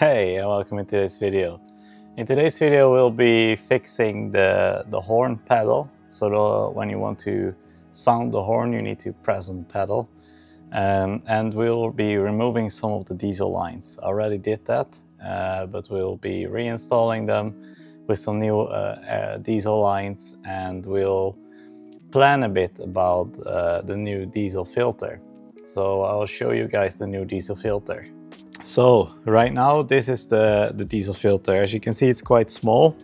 Hey, and welcome to today's video. In today's video we'll be fixing the horn pedal. So when you want to sound the horn you need to press on the pedal. And we'll be removing some of the diesel lines. I already did that, but we'll be reinstalling them with some new diesel lines, and we'll plan a bit about the new diesel filter. So I'll show you guys the new diesel filter. So right now this is the diesel filter. As you can see, it's quite small,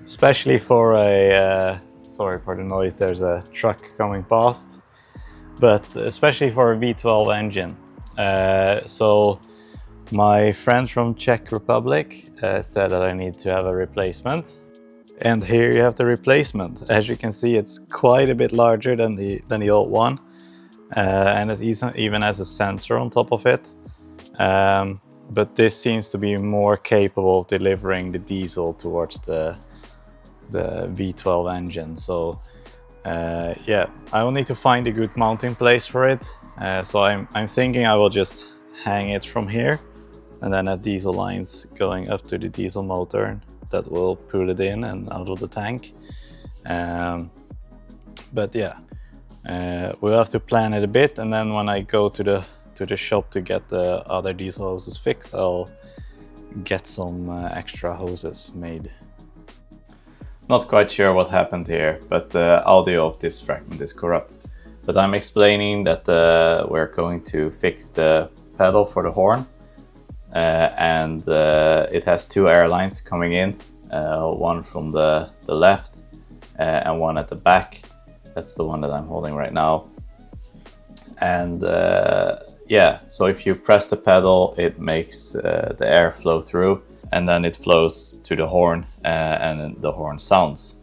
especially for a sorry for the noise, there's a truck coming past, but especially for a V12 engine. So my friend from Czech Republic said that I need to have a replacement, and here you have the replacement. As you can see, it's quite a bit larger than the old one, and it even has a sensor on top of it. But this seems to be more capable of delivering the diesel towards the V12 engine. So yeah, I will need to find a good mounting place for it. So I'm thinking I will just hang it from here, and then have diesel lines going up to the diesel motor, and that will pull it in and out of the tank. But yeah, we'll have to plan it a bit, and then when I go to the shop to get the other diesel hoses fixed, I'll get some extra hoses made. Not quite sure what happened here, but the audio of this fragment is corrupt. But I'm explaining that we're going to fix the pedal for the horn, and it has two air lines coming in, one from the left and one at the back. That's the one that I'm holding right now. And yeah, so if you press the pedal, it makes the air flow through, and then it flows to the horn, and then the horn sounds.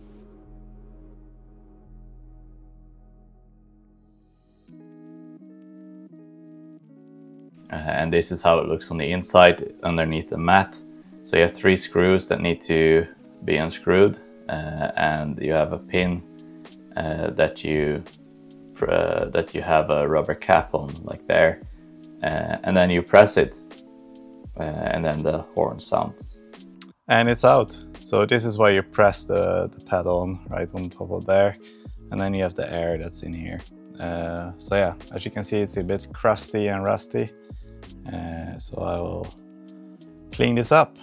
And this is how it looks on the inside underneath the mat. So you have 3 screws that need to be unscrewed, and you have a pin that you have a rubber cap on, like there, and then you press it, and then the horn sounds. And it's out. So this is why you press the pedal on, right on top of there, and then you have the air that's in here. So yeah, as you can see, it's a bit crusty and rusty, so I will clean this up.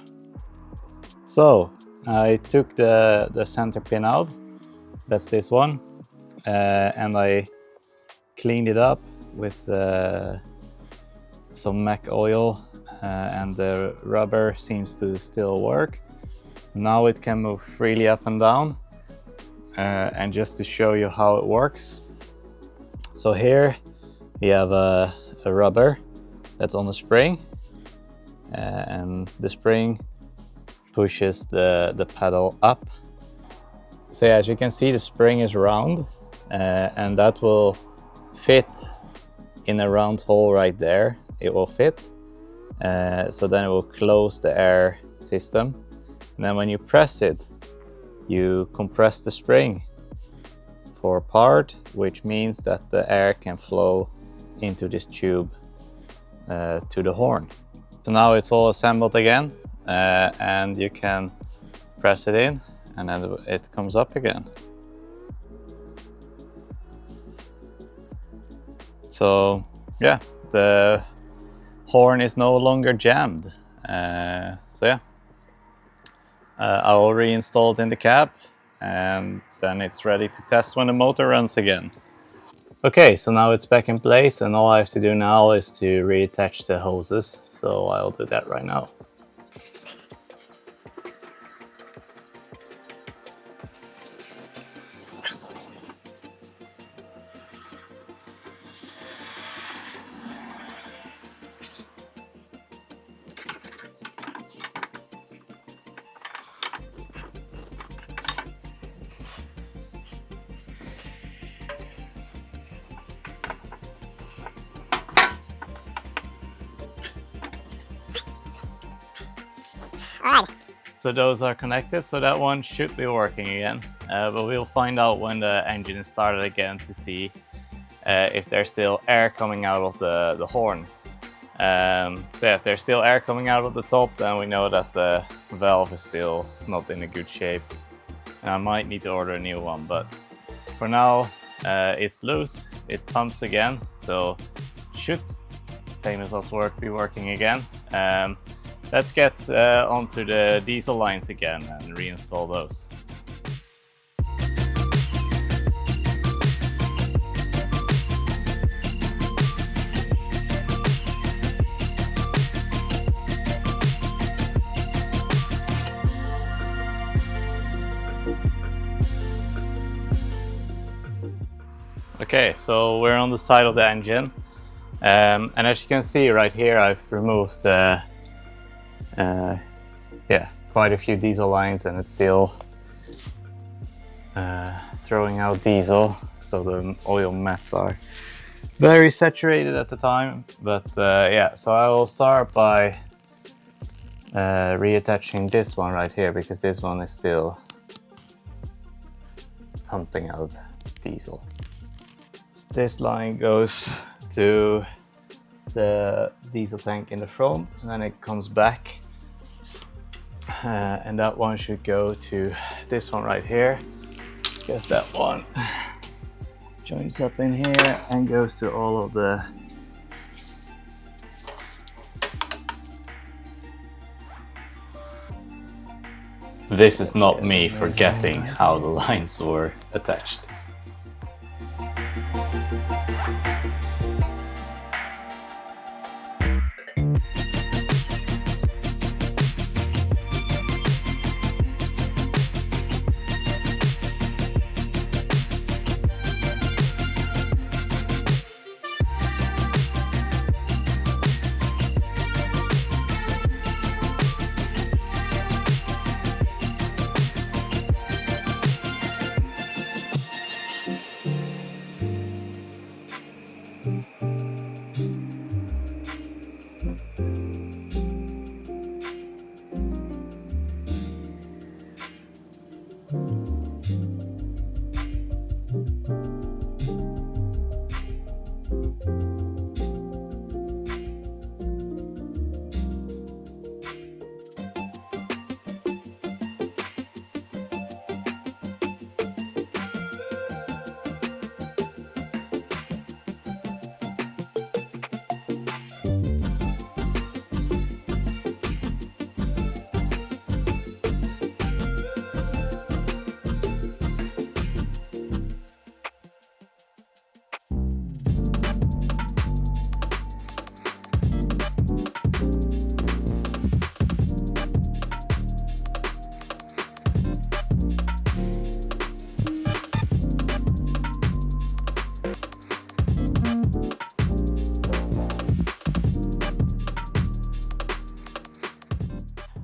So I took the center pin out, that's this one, and I cleaned it up with some Mac oil, and the rubber seems to still work. Now it can move freely up and down, and just to show you how it works. So here we have a rubber that's on the spring, and the spring pushes the pedal up. So yeah, as you can see, the spring is round, and that will fit in a round hole right there. It will fit, so then it will close the air system, and then when you press it, you compress the spring for a part, which means that the air can flow into this tube to the horn. So now it's all assembled again, and you can press it in, and then it comes up again. So yeah, the horn is no longer jammed. So yeah, I will reinstall it in the cab, and then it's ready to test when the motor runs again. Okay, so now it's back in place, and all I have to do now is to reattach the hoses. So I'll do that right now. Alright. So those are connected, so that one should be working again. But we'll find out when the engine is started again to see if there's still air coming out of the horn. So yeah, if there's still air coming out of the top, then we know that the valve is still not in a good shape. And I might need to order a new one, but for now it's loose, it pumps again, so should famous last word be working again. Let's get onto the diesel lines again and reinstall those. Okay, so we're on the side of the engine, and as you can see right here, I've removed quite a few diesel lines, and it's still throwing out diesel, so the oil mats are very saturated at the time. But yeah, so I will start by reattaching this one right here, because this one is still pumping out diesel. This line goes to the diesel tank in the front, and then it comes back, and that one should go to this one right here, because that one joins up in here and goes to all of the This is not me forgetting how the lines were attached.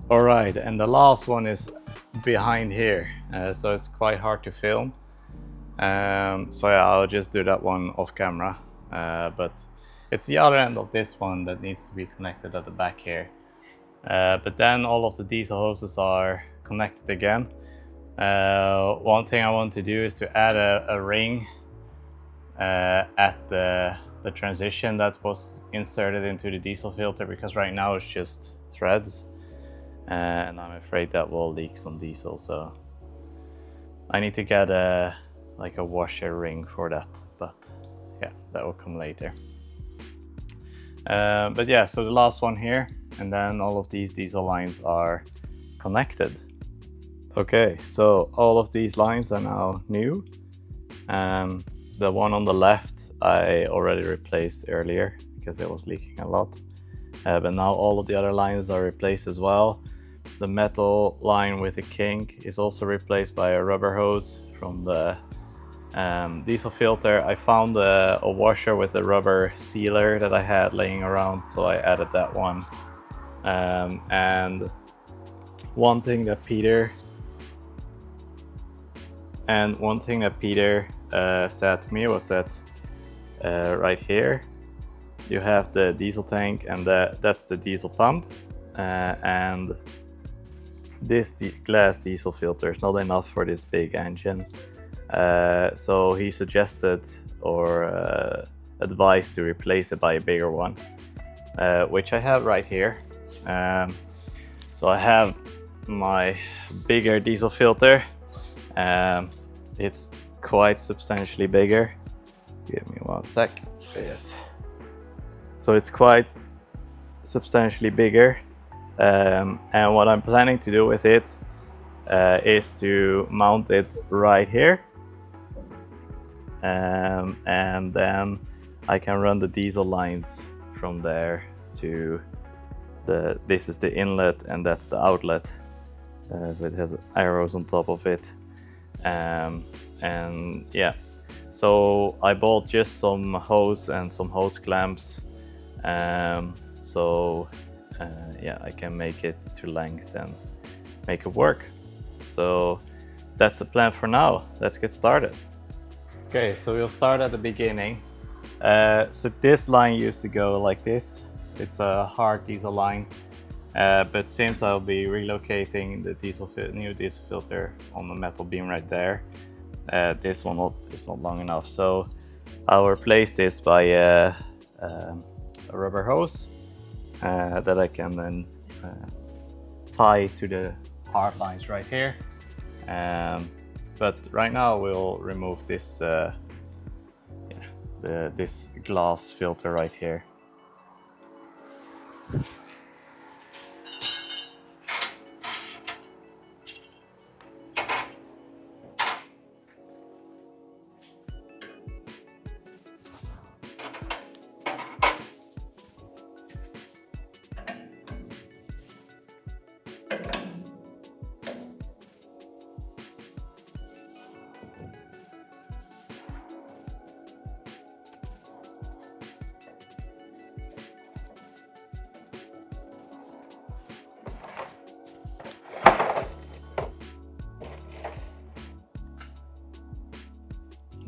All right, and the last one is behind here, so it's quite hard to film. So yeah, I'll just do that one off camera, but it's the other end of this one that needs to be connected at the back here. But then all of the diesel hoses are connected again. One thing I want to do is to add a ring at the transition that was inserted into the diesel filter, because right now it's just threads, and I'm afraid that will leak some diesel, so I need to get a washer ring for that, but yeah, that will come later. But yeah, so the last one here, and then all of these diesel lines are connected. Okay, so all of these lines are now new. The one on the left I already replaced earlier because it was leaking a lot, but now all of the other lines are replaced as well. The metal line with the kink is also replaced by a rubber hose from the diesel filter. I found a washer with a rubber sealer that I had laying around, so I added that one. And one thing that Peter said to me was that right here you have the diesel tank, and that's the diesel pump, and this glass diesel filter is not enough for this big engine. So he suggested or advised to replace it by a bigger one. which I have right here. So I have my bigger diesel filter. It's quite substantially bigger. Give me one sec. Yes. So it's quite substantially bigger. And what I'm planning to do with it is to mount it right here. And then I can run the diesel lines from there to this is the inlet and that's the outlet. So it has arrows on top of it. And yeah, so I bought just some hose and some hose clamps. So yeah, I can make it to length and make it work. So that's the plan for now. Let's get started. Okay, so we'll start at the beginning. So this line used to go like this. It's a hard diesel line, but since I'll be relocating the new diesel filter on the metal beam right there, this one is not long enough. So I'll replace this by a rubber hose that I can then tie to the hard lines right here. But right now we'll remove this this glass filter right here.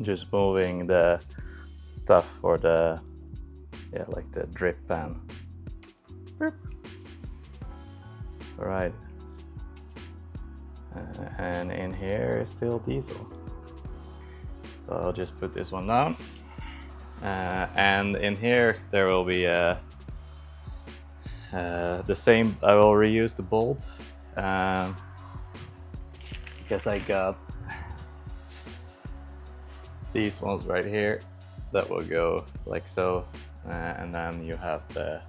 Just moving the stuff for the like the drip pan. All right, and in here is still diesel, so I'll just put this one down, and in here there will be the same. I will reuse the bolt because I got these ones right here that will go like so, and then you have the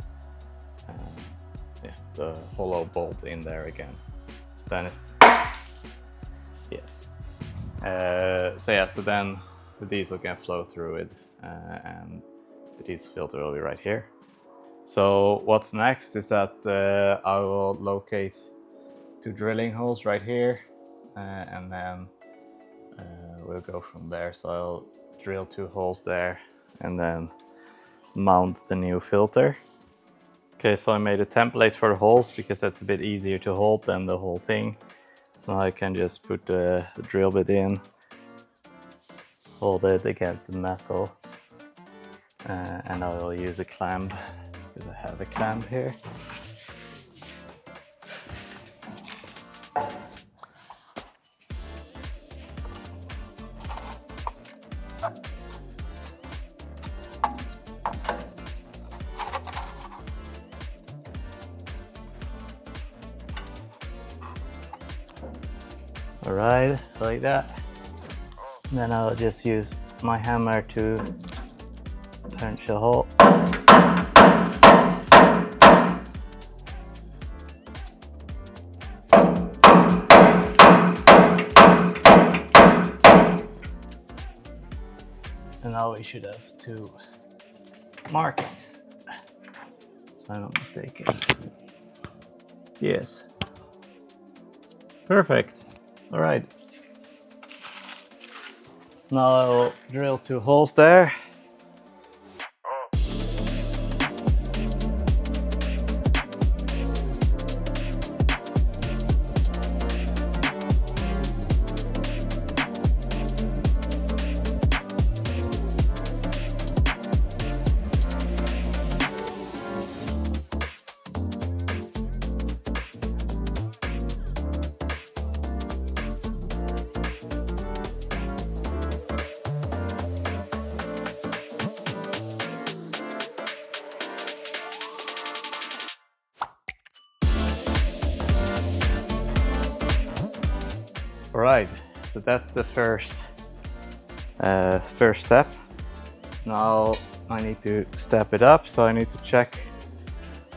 hollow bolt in there again. So then yes. So yeah, so then the diesel can flow through it, and the diesel filter will be right here. So what's next is that I will locate 2 drilling holes right here, and then we'll go from there. So I'll drill 2 holes there and then mount the new filter. Okay, so I made a template for the holes because that's a bit easier to hold than the whole thing. So now I can just put the drill bit in, hold it against the metal, and I will use a clamp because I have a clamp here. All right, like that. And then I'll just use my hammer to punch a hole. And now we should have 2 markings, if I'm not mistaken. Yes. Perfect. All right. Now I'll drill 2 holes there. All right, so that's the first step. Now I need to step it up, so I need to check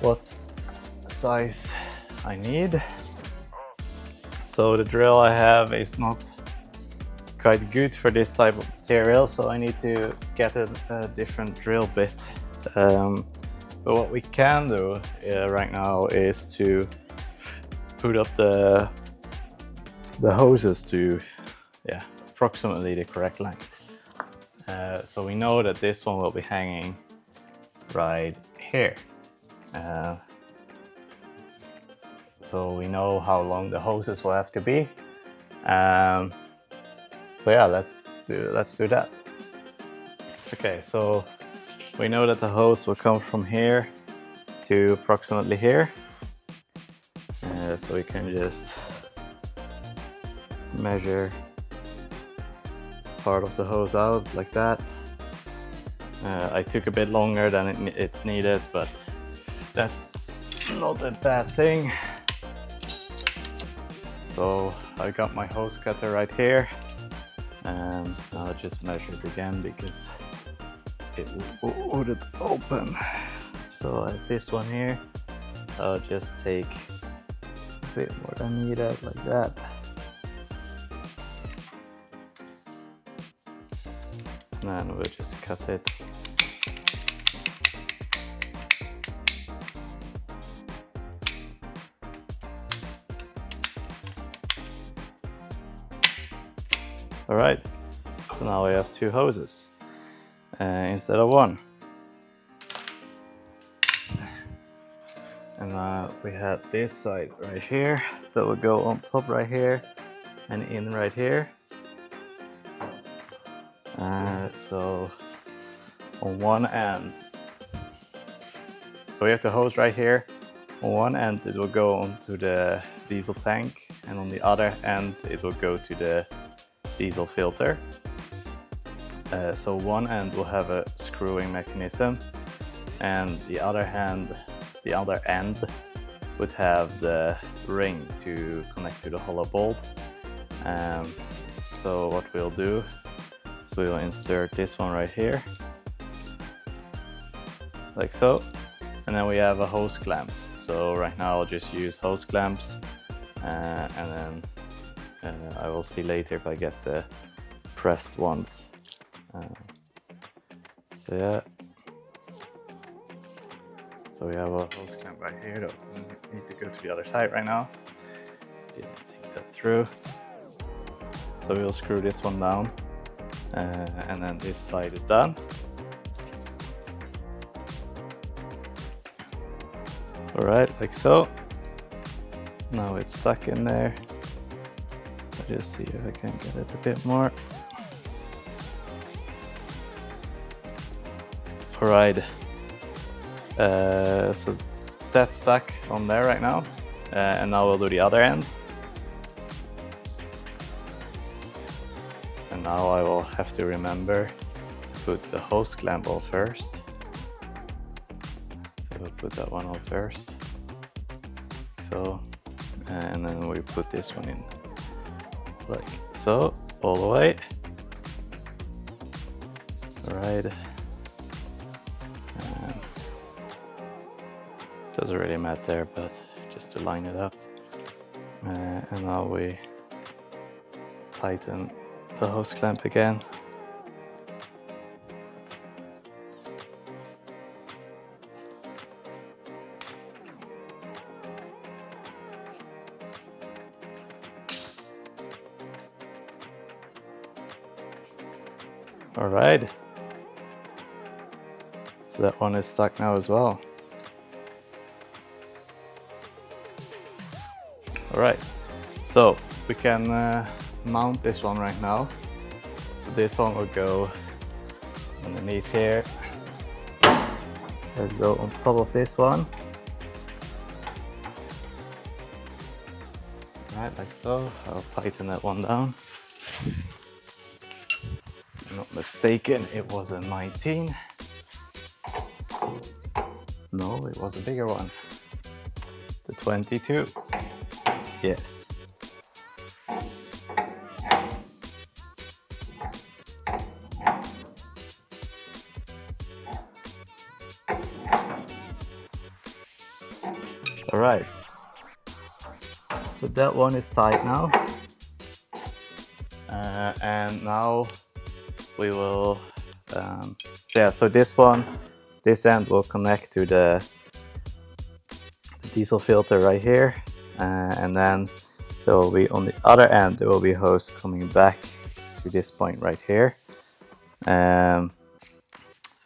what size I need. So the drill I have is not quite good for this type of material, so I need to get a different drill bit. But what we can do right now is to put up the hoses to approximately the correct length. So we know that this one will be hanging right here. So we know how long the hoses will have to be. So yeah, let's do that. Okay, so we know that the hose will come from here to approximately here. So we can just measure part of the hose out like that. I took a bit longer than it's needed, but that's not a bad thing. So I got my hose cutter right here, and I'll just measure it again because it wouldn't open. So I have this one here. I'll just take a bit more than needed, like that. And then we'll just cut it. All right, so now we have 2 hoses instead of 1. And we had this side right here that will go on top right here and in right here. So on one end, so we have the hose right here. On one end it will go onto the diesel tank, and on the other end it will go to the diesel filter. So one end will have a screwing mechanism, and the other end would have the ring to connect to the hollow bolt. So what we'll do is we'll insert this one right here, like so, and then we have a hose clamp. So right now I'll just use hose clamps, and then I will see later if I get the pressed ones. So yeah, so we have a hose clamp right here. Though we need to go to the other side right now. Didn't think that through. So we'll screw this one down, and then this side is done. All right, like so. Now it's stuck in there. I'll just see if I can get it a bit more. All right, so that's stuck on there right now, and now we'll do the other end. And now I will have to remember to put the hose clamp on first. So we'll put that one on first. So, and then we put this one in like so, all the way. All right. Doesn't really matter, but just to line it up. And now we tighten the hose clamp again. All right. So that one is stuck now as well. All right, so we can mount this one right now. So this one will go underneath here. It'll go on top of this one. All right, like so. I'll tighten that one down. If I'm not mistaken, it was a 19. No, it was a bigger one. The 22. Yes. right, so that one is tight now. And now we will, so this end will connect to the diesel filter right here, and then there will be on the other end, there will be a hose coming back to this point right here. So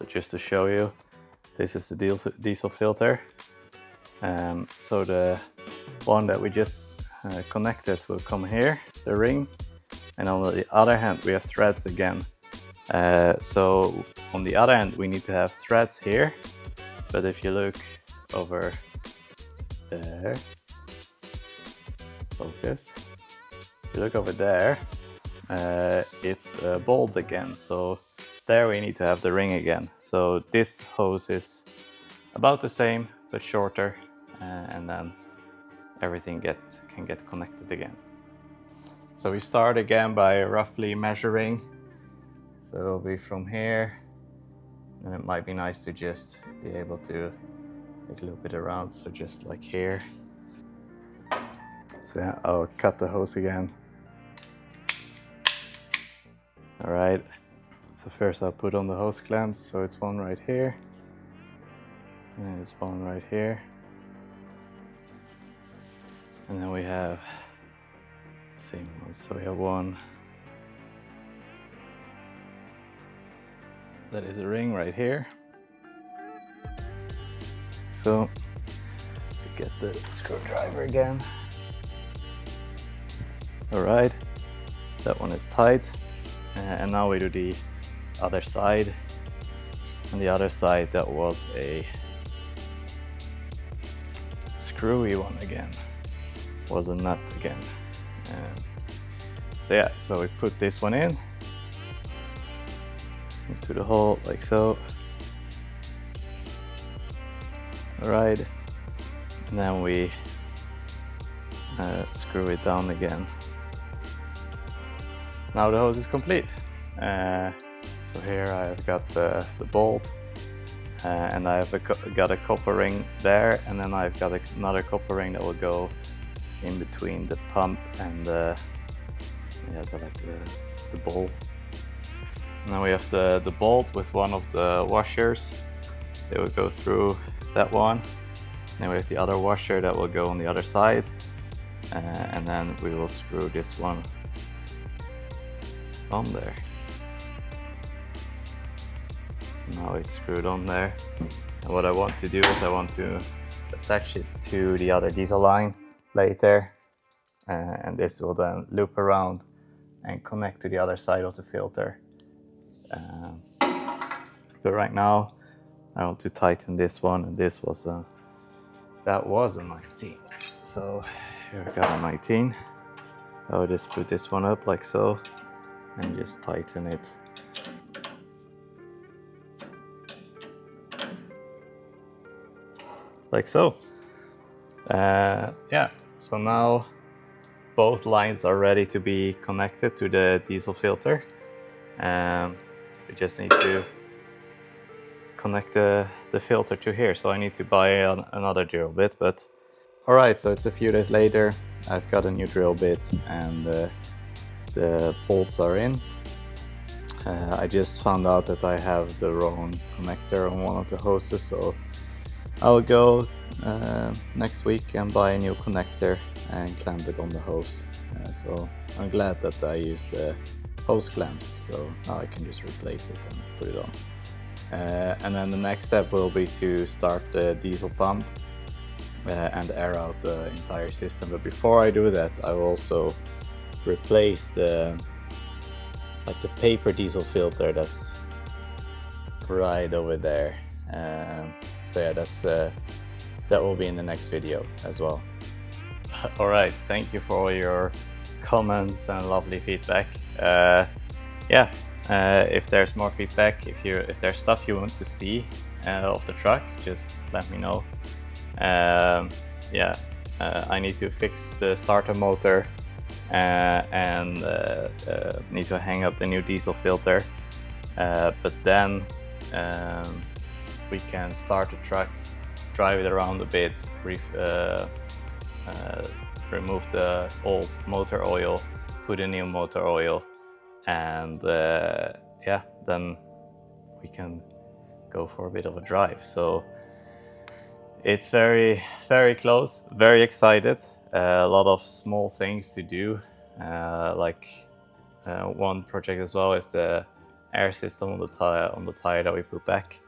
just to show you, this is the diesel filter. So the one that we just connected will come here, the ring, and on the other hand we have threads again. So on the other hand we need to have threads here, but if you look over there, focus, if you look over there, it's a bolt again, so there we need to have the ring again. So this hose is about the same but shorter, and then everything can get connected again. So we start again by roughly measuring, so it'll be from here, and it might be nice to just be able to take a little bit around, so just like here. So yeah, I'll cut the hose again. All right, so first I'll put on the hose clamps, so it's one right here, and it's one right here, and then we have the same one, so we have one that is a ring right here. So get the screwdriver again. All right, that one is tight, and now we do the other side. On the other side, that was a screwy one again, was a nut again. So yeah, so we put this one in into the hole like so. All right, and then we screw it down again. Now the hose is complete. So here I've got the bolt, and I've got a copper ring there, and then I've got another copper ring that will go in between the pump and the bowl. Now we have the bolt with one of the washers. It will go through that one. Then we have the other washer that will go on the other side, and then we will screw this one on there. So now it's screwed on there, and what I want to do is I want to attach it to the other diesel line later, and this will then loop around and connect to the other side of the filter. But right now I want to tighten this one, and this was that was a 19. So here I got a 19. I'll just put this one up like so and just tighten it. Like so. Yeah, so now both lines are ready to be connected to the diesel filter. We just need to connect the filter to here, so I need to buy another drill bit. But all right, so it's a few days later. I've got a new drill bit, and the bolts are in. I just found out that I have the wrong connector on one of the hoses, so I'll go next week and buy a new connector and clamp it on the hose. So I'm glad that I used the hose clamps, so now I can just replace it and put it on. And then the next step will be to start the diesel pump and air out the entire system. But before I do that, I will also replace the paper diesel filter that's right over there. So yeah, that will be in the next video as well. All right, thank you for all your comments and lovely feedback. Yeah, if there's more feedback, if there's stuff you want to see of the truck, just let me know. Yeah, I need to fix the starter motor and need to hang up the new diesel filter, but then we can start the truck drive it around a bit, remove the old motor oil, put a new motor oil, and yeah, then we can go for a bit of a drive. So it's very, very close, very excited. A lot of small things to do. One project as well is the air system on the tire that we put back.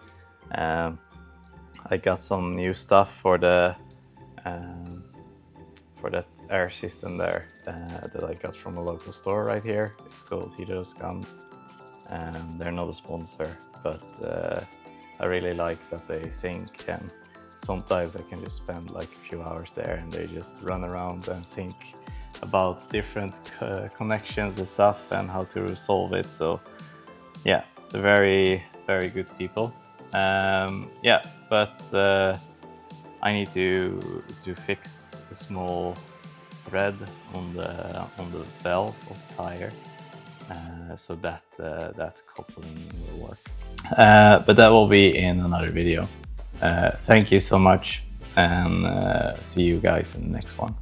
I got some new stuff for that air system there that I got from a local store right here. It's called Hito's Gum. They're not a sponsor, but I really like that they think, and sometimes I can just spend like a few hours there and they just run around and think about different connections and stuff and how to resolve it. So yeah, they're very, very good people. Yeah, but I need to fix a small thread on the valve of the tire, so that coupling will work. But that will be in another video. Thank you so much, and see you guys in the next one.